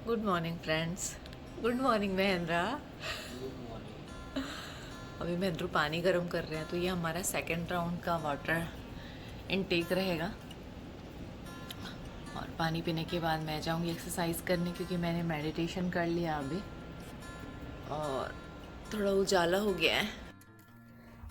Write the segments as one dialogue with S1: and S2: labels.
S1: Good morning friends. Good morning Mahindra. अभी महेंद्र पानी गर्म कर रहे हैं, तो ये हमारा सेकेंड राउंड का वाटर इनटेक रहेगा। और पानी पीने के बाद मैं जाऊंगी एक्सरसाइज करने, क्योंकि मैंने मेडिटेशन कर लिया अभी और थोड़ा उजाला हो गया है।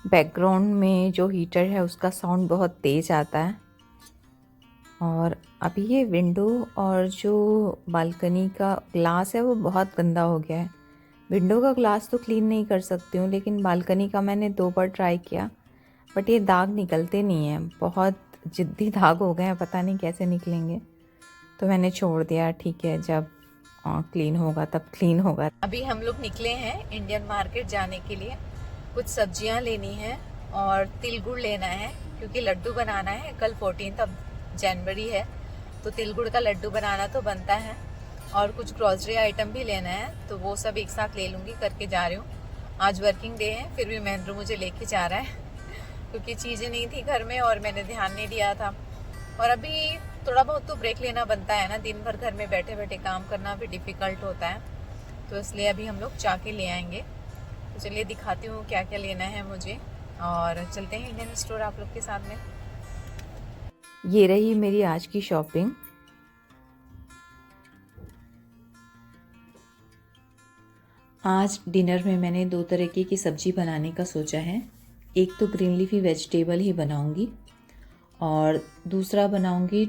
S1: बैकग्राउंड में जो हीटर है उसका साउंड बहुत तेज़ आता है। और अभी ये विंडो और जो बालकनी का ग्लास है वो बहुत गंदा हो गया है। विंडो का ग्लास तो क्लीन नहीं कर सकती हूँ, लेकिन बालकनी का मैंने 2 बार ट्राई किया, बट ये दाग निकलते नहीं हैं। बहुत जिद्दी दाग हो गए हैं, पता नहीं कैसे निकलेंगे, तो मैंने छोड़ दिया। ठीक है, जब क्लीन होगा तब क्लीन होगा। अभी हम लोग निकले हैं इंडियन मार्केट जाने के लिए। कुछ सब्जियां लेनी है और तिल गुड़ लेना है, क्योंकि लड्डू बनाना है। कल 14 जनवरी है, तो तिल गुड़ का लड्डू बनाना तो बनता है। और कुछ ग्रॉसरी आइटम भी लेना है, तो वो सब एक साथ ले लूँगी, करके जा रही हूँ। आज वर्किंग डे है, फिर भी महेंद्र मुझे लेके जा रहा है क्योंकि चीज़ें नहीं थी घर में और मैंने ध्यान नहीं दिया था। और अभी थोड़ा बहुत तो ब्रेक लेना बनता है ना, दिन भर घर में बैठे बैठे काम करना भी डिफ़िकल्ट होता है, तो इसलिए अभी हम लोग जाके ले आएंगे। तो चलिए दिखाती हूँ क्या क्या लेना है मुझे, और चलते हैं इंडियन स्टोर आप लोग के साथ में। ये रही मेरी आज की शॉपिंग। आज डिनर में मैंने 2 तरीके की सब्ज़ी बनाने का सोचा है। एक तो ग्रीन लीफी वेजिटेबल ही बनाऊंगी, और दूसरा बनाऊंगी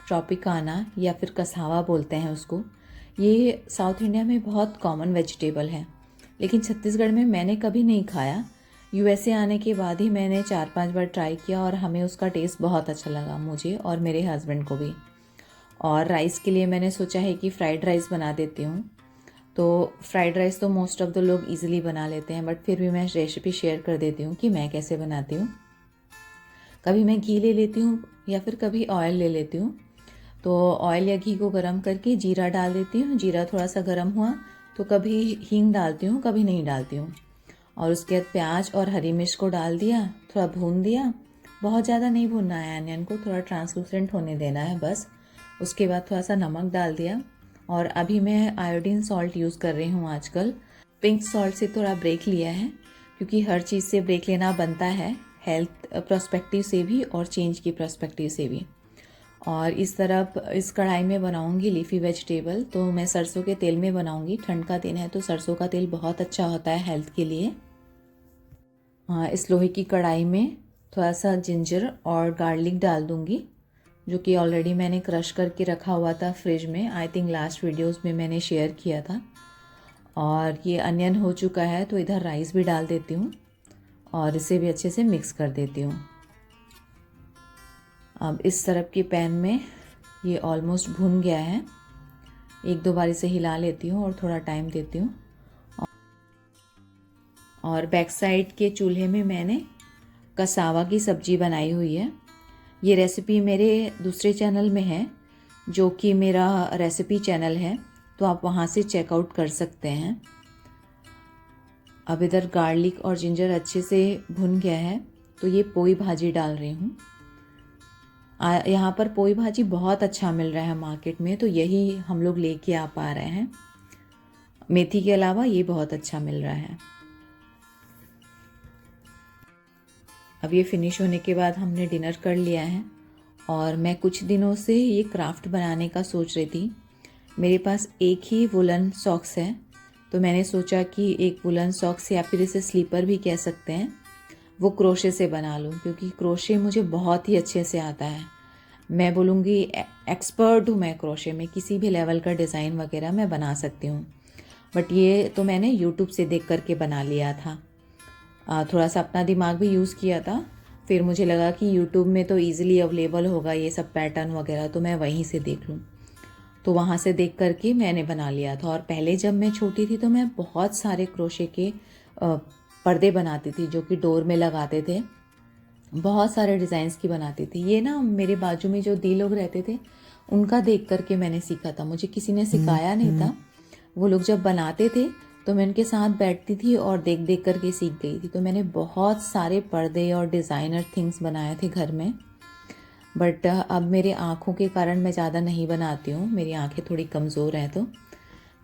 S1: ट्रॉपिकाना, या फिर कसावा बोलते हैं उसको। ये साउथ इंडिया में बहुत कॉमन वेजिटेबल है, लेकिन छत्तीसगढ़ में मैंने कभी नहीं खाया। यूएसए आने के बाद ही मैंने 4-5 बार ट्राई किया, और हमें उसका टेस्ट बहुत अच्छा लगा, मुझे और मेरे हस्बैंड को भी। और राइस के लिए मैंने सोचा है कि फ़्राइड राइस बना देती हूँ। तो फ्राइड राइस तो मोस्ट ऑफ़ द लोग इजीली बना लेते हैं, बट फिर भी मैं रेसिपी शेयर कर देती हूँ कि मैं कैसे बनाती हूँ। कभी मैं घी ले लेती हूँ या फिर कभी ऑयल ले लेती हूँ। तो ऑयल या घी को गरम करके जीरा डाल देती हूँ। जीरा थोड़ा सा गरम हुआ तो कभी हींग डालती हूँ, कभी नहीं डालती हूँ। और उसके बाद प्याज और हरी मिर्च को डाल दिया, थोड़ा भून दिया। बहुत ज़्यादा नहीं भूनना है, अनियन को थोड़ा ट्रांसलूसेंट होने देना है बस। उसके बाद थोड़ा सा नमक डाल दिया। और अभी मैं आयोडीन सॉल्ट यूज़ कर रही हूँ आजकल। पिंक सॉल्ट से थोड़ा ब्रेक लिया है, क्योंकि हर चीज़ से ब्रेक लेना बनता है, हेल्थ पर्सपेक्टिव से भी और चेंज की पर्सपेक्टिव से भी। और इस तरफ इस कढ़ाई में बनाऊंगी लीफी वेजिटेबल, तो मैं सरसों के तेल में बनाऊंगी। ठंड का दिन है तो सरसों का तेल बहुत अच्छा होता है हेल्थ के लिए। इस लोहे की कढ़ाई में थोड़ा सा जिंजर और गार्लिक डाल दूंगी, जो कि ऑलरेडी मैंने क्रश करके रखा हुआ था फ्रिज में। आई थिंक लास्ट वीडियोस में मैंने शेयर किया था। और ये अनियन हो चुका है, तो इधर राइस भी डाल देती हूँ और इसे भी अच्छे से मिक्स कर देती हूँ। अब इस तरफ के पैन में ये ऑलमोस्ट भुन गया है। 1-2 बार इसे हिला लेती हूँ और थोड़ा टाइम देती हूँ। और बैक साइड के चूल्हे में मैंने कसावा की सब्ज़ी बनाई हुई है। ये रेसिपी मेरे दूसरे चैनल में है, जो कि मेरा रेसिपी चैनल है, तो आप वहाँ से चेकआउट कर सकते हैं। अब इधर गार्लिक और जिंजर अच्छे से भुन गया है, तो ये पोई भाजी डाल रही हूँ। यहाँ पर पोई भाजी बहुत अच्छा मिल रहा है मार्केट में, तो यही हम लोग लेके आ पा रहे हैं। मेथी के अलावा ये बहुत अच्छा मिल रहा है। अब ये फिनिश होने के बाद हमने डिनर कर लिया है, और मैं कुछ दिनों से ये क्राफ्ट बनाने का सोच रही थी। मेरे पास एक ही वुलन सॉक्स है, तो मैंने सोचा कि एक वुलन सॉक्स, या फिर इसे स्लीपर भी कह सकते हैं, वो क्रोशे से बना लूँ, क्योंकि क्रोशे मुझे बहुत ही अच्छे से आता है। मैं बोलूँगी एक्सपर्ट हूँ मैं क्रोशे में, किसी भी लेवल का डिज़ाइन वगैरह मैं बना सकती हूँ। बट ये तो मैंने यूट्यूब से देख करके बना लिया था। थोड़ा सा अपना दिमाग भी यूज़ किया था। फिर मुझे लगा कि यूट्यूब में तो ईज़िली अवेलेबल होगा ये सब पैटर्न वगैरह, तो मैं वहीं से देख लूँ। तो वहाँ से देख करके मैंने बना लिया था। और पहले जब मैं छोटी थी तो मैं बहुत सारे क्रोशे के पर्दे बनाती थी, जो कि डोर में लगाते थे। बहुत सारे डिज़ाइंस की बनाती थी। ये ना मेरे बाजू में जो दी लोग रहते थे, उनका देख करके मैंने सीखा था, मुझे किसी ने सिखाया नहीं था। वो लोग जब बनाते थे तो मैं उनके साथ बैठती थी और देख देख करके सीख गई थी। तो मैंने बहुत सारे पर्दे और डिज़ाइनर थिंग्स बनाए थे घर में। बट अब मेरे आँखों के कारण मैं ज़्यादा नहीं बनाती हूँ, मेरी आँखें थोड़ी कमज़ोर हैं, तो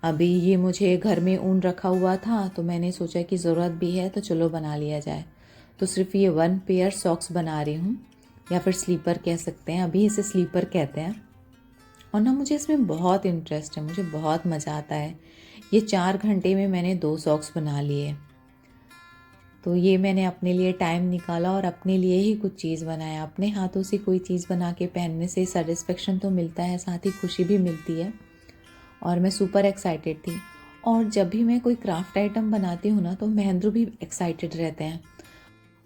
S1: अभी ये मुझे घर में ऊन रखा हुआ था तो मैंने सोचा कि ज़रूरत भी है तो चलो बना लिया जाए। तो सिर्फ ये 1 पेयर सॉक्स बना रही हूँ, या फिर स्लीपर कह सकते हैं, अभी इसे स्लीपर कहते हैं। और ना मुझे इसमें बहुत इंटरेस्ट है, मुझे बहुत मज़ा आता है। ये 4 घंटे में मैंने 2 सॉक्स बना लिए। तो ये मैंने अपने लिए टाइम निकाला और अपने लिए ही कुछ चीज़ बनाया। अपने हाथों से कोई चीज़ बना के पहनने से सेटिस्फेक्शन तो मिलता है, साथ ही खुशी भी मिलती है। और मैं सुपर एक्साइटेड थी। और जब भी मैं कोई क्राफ्ट आइटम बनाती हूँ ना तो महेंद्र भी एक्साइटेड रहते हैं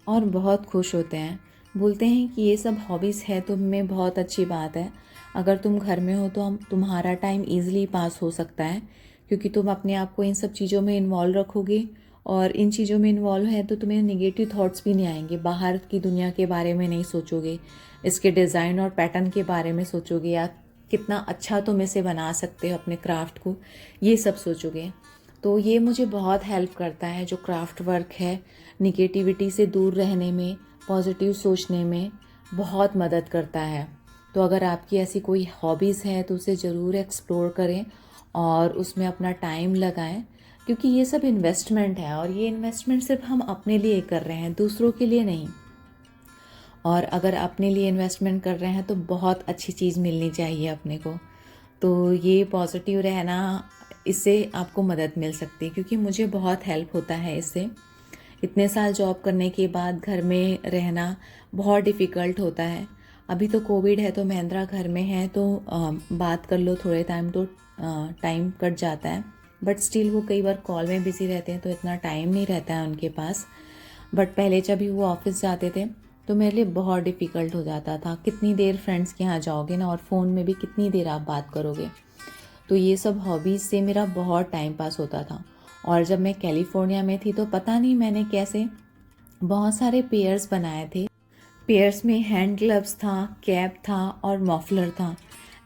S1: और बहुत खुश होते हैं। बोलते हैं कि ये सब हॉबीज़ है तुम में, बहुत अच्छी बात है। अगर तुम घर में हो तो तुम्हारा टाइम ईजिली पास हो सकता है, क्योंकि तुम अपने आप को इन सब चीज़ों में इन्वॉल्व रखोगे। और इन चीज़ों में इन्वॉल्व है तो तुम्हें नेगेटिव थॉट्स भी नहीं आएंगे, बाहर की दुनिया के बारे में नहीं सोचोगे, इसके डिज़ाइन और पैटर्न के बारे में सोचोगे, या कितना अच्छा तुम इसे बना सकते हो अपने क्राफ्ट को, ये सब सोचोगे। तो ये मुझे बहुत हेल्प करता है, जो क्राफ्ट वर्क है निगेटिविटी से दूर रहने में, पॉजिटिव सोचने में बहुत मदद करता है। तो अगर आपकी ऐसी कोई हॉबीज़ है तो उसे ज़रूर एक्सप्लोर करें और उसमें अपना टाइम लगाएं, क्योंकि ये सब इन्वेस्टमेंट है और ये इन्वेस्टमेंट सिर्फ हम अपने लिए कर रहे हैं, दूसरों के लिए नहीं। और अगर अपने लिए इन्वेस्टमेंट कर रहे हैं तो बहुत अच्छी चीज़ मिलनी चाहिए अपने को। तो ये पॉजिटिव रहना, इससे आपको मदद मिल सकती है, क्योंकि मुझे बहुत हेल्प होता है इससे। इतने साल जॉब करने के बाद घर में रहना बहुत डिफ़िकल्ट होता है। अभी तो कोविड है तो महेंद्रा घर में है तो बात कर लो थोड़े टाइम तो टाइम कट जाता है, बट स्टिल वो कई बार कॉल में बिज़ी रहते हैं तो इतना टाइम नहीं रहता है उनके पास। बट पहले जब भी वो ऑफिस जाते थे तो मेरे लिए बहुत डिफ़िकल्ट हो जाता था। कितनी देर फ्रेंड्स के यहाँ जाओगे ना, और फ़ोन में भी कितनी देर आप बात करोगे। तो ये सब हॉबीज़ से मेरा बहुत टाइम पास होता था। और जब मैं कैलिफोर्निया में थी तो पता नहीं मैंने कैसे बहुत सारे पेयर्स बनाए थे। पेयर्स में हैंड ग्लव्स था, कैप था और मफलर था।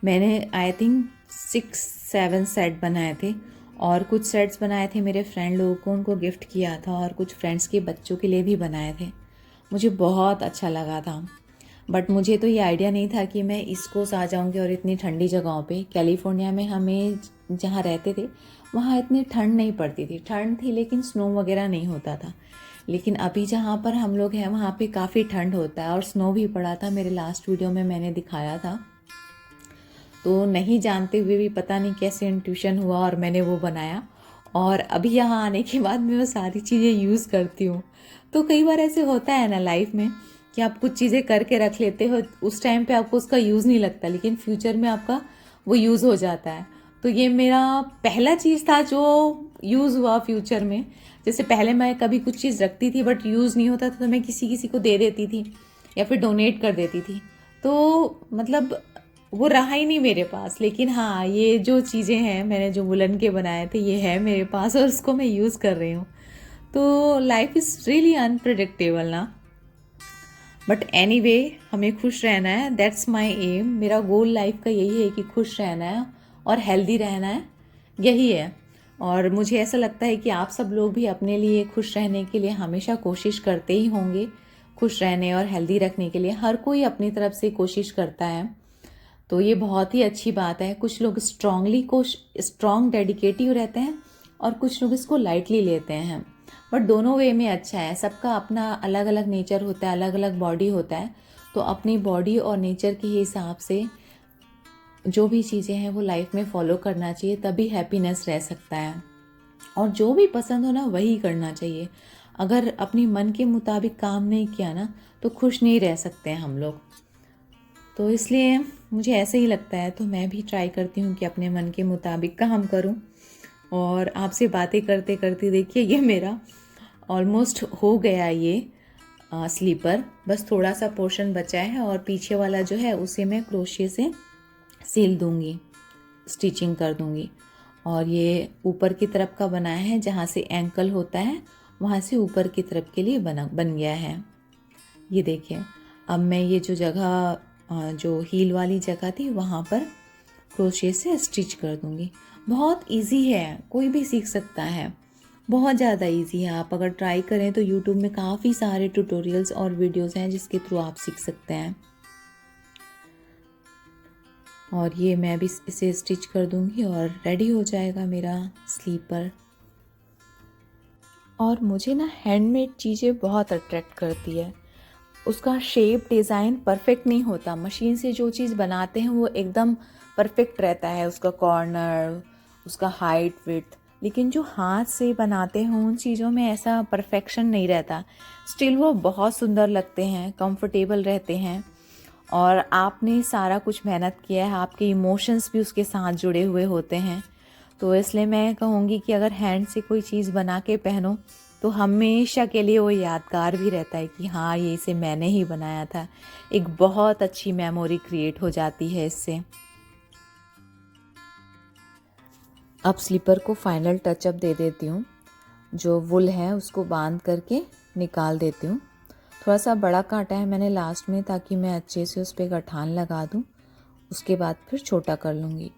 S1: मैंने आई थिंक 6-7 सेट बनाए थे, और कुछ सेट्स बनाए थे मेरे फ्रेंड लोगों को, उनको गिफ्ट किया था, और कुछ फ्रेंड्स के बच्चों के लिए भी बनाए थे। मुझे बहुत अच्छा लगा था। बट मुझे तो ये आइडिया नहीं था कि मैं ईस्ट कोस्ट आ जाऊंगी और इतनी ठंडी जगहों पे। कैलिफोर्निया में हमें जहाँ रहते थे वहाँ इतनी ठंड नहीं पड़ती थी, ठंड थी लेकिन स्नो वगैरह नहीं होता था। लेकिन अभी जहाँ पर हम लोग हैं वहाँ पे काफ़ी ठंड होता है और स्नो भी पड़ा था, मेरे लास्ट वीडियो में मैंने दिखाया था। तो नहीं जानते हुए भी पता नहीं कैसे इंट्यूशन हुआ और मैंने वो बनाया, और अभी यहाँ आने के बाद मैं वो सारी चीज़ें यूज़ करती हूँ। तो कई बार ऐसे होता है ना लाइफ में कि आप कुछ चीज़ें करके रख लेते हो, उस टाइम पे आपको उसका यूज़ नहीं लगता, लेकिन फ्यूचर में आपका वो यूज़ हो जाता है। तो ये मेरा पहला चीज़ था जो यूज़ हुआ फ्यूचर में। जैसे पहले मैं कभी कुछ चीज़ रखती थी बट यूज़ नहीं होता था तो मैं किसी किसी को दे देती थी या फिर डोनेट कर देती थी, तो मतलब वो रहा ही नहीं मेरे पास। लेकिन हाँ, ये जो चीज़ें हैं मैंने जो वुलन के बनाए थे ये है मेरे पास और उसको मैं यूज़ कर रही हूँ। तो लाइफ इज़ रियली अनप्रिडिक्टेबल ना, बट एनीवे हमें खुश रहना है, दैट्स माय एम। मेरा गोल लाइफ का यही है कि खुश रहना है और हेल्दी रहना है, यही है। और मुझे ऐसा लगता है कि आप सब लोग भी अपने लिए खुश रहने के लिए हमेशा कोशिश करते ही होंगे। खुश रहने और हेल्दी रखने के लिए हर कोई अपनी तरफ से कोशिश करता है, तो ये बहुत ही अच्छी बात है। कुछ लोग स्ट्रॉन्ग डेडिकेटिव रहते हैं और कुछ लोग इसको लाइटली लेते हैं, बट दोनों वे में अच्छा है। सबका अपना अलग अलग नेचर होता है, अलग अलग बॉडी होता है, तो अपनी बॉडी और नेचर के हिसाब से जो भी चीज़ें हैं वो लाइफ में फॉलो करना चाहिए, तभी हैप्पीनेस रह सकता है। और जो भी पसंद हो ना वही करना चाहिए। अगर अपनी मन के मुताबिक काम नहीं किया ना तो खुश नहीं रह सकते हैं हम लोग। तो इसलिए मुझे ऐसे ही लगता है, तो मैं भी ट्राई करती हूँ कि अपने मन के मुताबिक काम करूँ। और आपसे बातें करते करते देखिए ये मेरा ऑलमोस्ट हो गया ये स्लीपर, बस थोड़ा सा पोर्शन बचा है और पीछे वाला जो है उसे मैं क्रोशिया से सिल दूँगी, स्टिचिंग कर दूँगी। और ये ऊपर की तरफ का बनाया है, जहाँ से एंकल होता है वहाँ से ऊपर की तरफ के लिए बन गया है। ये देखिए, अब मैं ये जो जगह जो हील वाली जगह थी वहाँ पर क्रोशिया से स्टिच कर दूँगी। बहुत इजी है, कोई भी सीख सकता है, बहुत ज़्यादा इजी है। आप अगर ट्राई करें तो यूट्यूब में काफ़ी सारे ट्यूटोरियल्स और वीडियोस हैं जिसके थ्रू आप सीख सकते हैं। और ये मैं भी इसे स्टिच कर दूंगी और रेडी हो जाएगा मेरा स्लीपर। और मुझे ना हैंडमेड चीज़ें बहुत अट्रैक्ट करती है। उसका शेप डिज़ाइन परफेक्ट नहीं होता, मशीन से जो चीज़ बनाते हैं वो एकदम परफेक्ट रहता है, उसका कॉर्नर, उसका हाइट, विड्थ। लेकिन जो हाथ से बनाते हैं उन चीज़ों में ऐसा परफेक्शन नहीं रहता। स्टिल वो बहुत सुंदर लगते हैं, कंफर्टेबल रहते हैं, और आपने सारा कुछ मेहनत किया है, आपके इमोशंस भी उसके साथ जुड़े हुए होते हैं। तो इसलिए मैं कहूँगी कि अगर हैंड से कोई चीज़ बना के पहनो तो हमेशा के लिए वो यादगार भी रहता है कि हाँ, ये इसे मैंने ही बनाया था। एक बहुत अच्छी मेमोरी क्रिएट हो जाती है इससे। अब स्लीपर को फाइनल टचअप दे देती हूँ। जो वुल है उसको बांध करके निकाल देती हूँ। थोड़ा सा बड़ा काटा है मैंने लास्ट में, ताकि मैं अच्छे से उस पर गठान लगा दूँ। उसके बाद फिर छोटा कर लूँगी।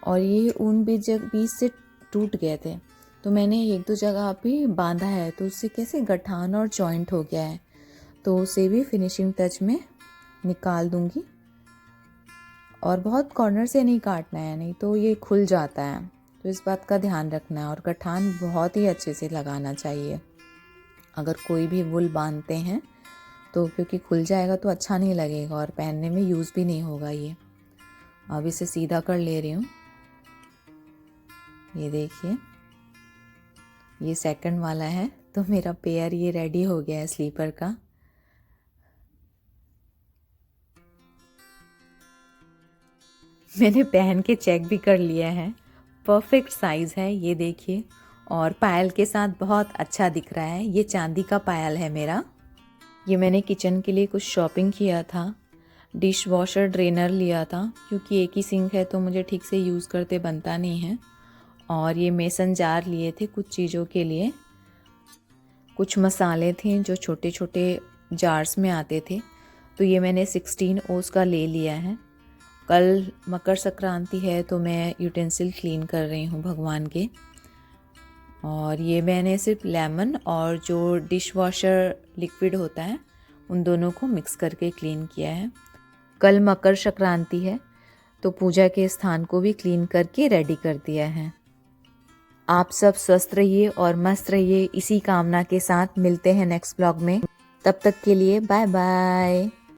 S1: और ये ऊन बीच से टूट गए थे, तो मैंने एक दो जगह भी बांधा है, तो उससे कैसे गठान और जॉइंट हो गया है, तो उसे भी फिनिशिंग टच में निकाल दूँगी। और बहुत कॉर्नर से नहीं काटना है, नहीं तो ये खुल जाता है, तो इस बात का ध्यान रखना है। और गठान बहुत ही अच्छे से लगाना चाहिए अगर कोई भी वुल बांधते हैं तो, क्योंकि खुल जाएगा तो अच्छा नहीं लगेगा और पहनने में यूज़ भी नहीं होगा ये। अब इसे सीधा कर ले रही हूँ। ये देखिए, ये सेकंड वाला है, तो मेरा पेयर ये रेडी हो गया है स्लीपर का। मैंने पहन के चेक भी कर लिया है, परफेक्ट साइज़ है ये देखिए, और पायल के साथ बहुत अच्छा दिख रहा है। ये चांदी का पायल है मेरा। ये मैंने किचन के लिए कुछ शॉपिंग किया था। डिश वॉशर ड्रेनर लिया था, क्योंकि एक ही सिंक है तो मुझे ठीक से यूज़ करते बनता नहीं है। और ये मेसन जार लिए थे कुछ चीज़ों के लिए। कुछ मसाले थे जो छोटे छोटे जार्स में आते थे, तो ये मैंने 16 ओस का ले लिया है। कल मकर संक्रांति है तो मैं यूटेंसिल क्लीन कर रही हूँ भगवान के। और ये मैंने सिर्फ लेमन और जो डिश वॉशर लिक्विड होता है उन दोनों को मिक्स करके क्लीन किया है। कल मकर संक्रांति है तो पूजा के स्थान को भी क्लीन करके रेडी कर दिया है। आप सब स्वस्थ रहिए और मस्त रहिए, इसी कामना के साथ मिलते हैं नेक्स्ट ब्लॉग में। तब तक के लिए बाय बाय।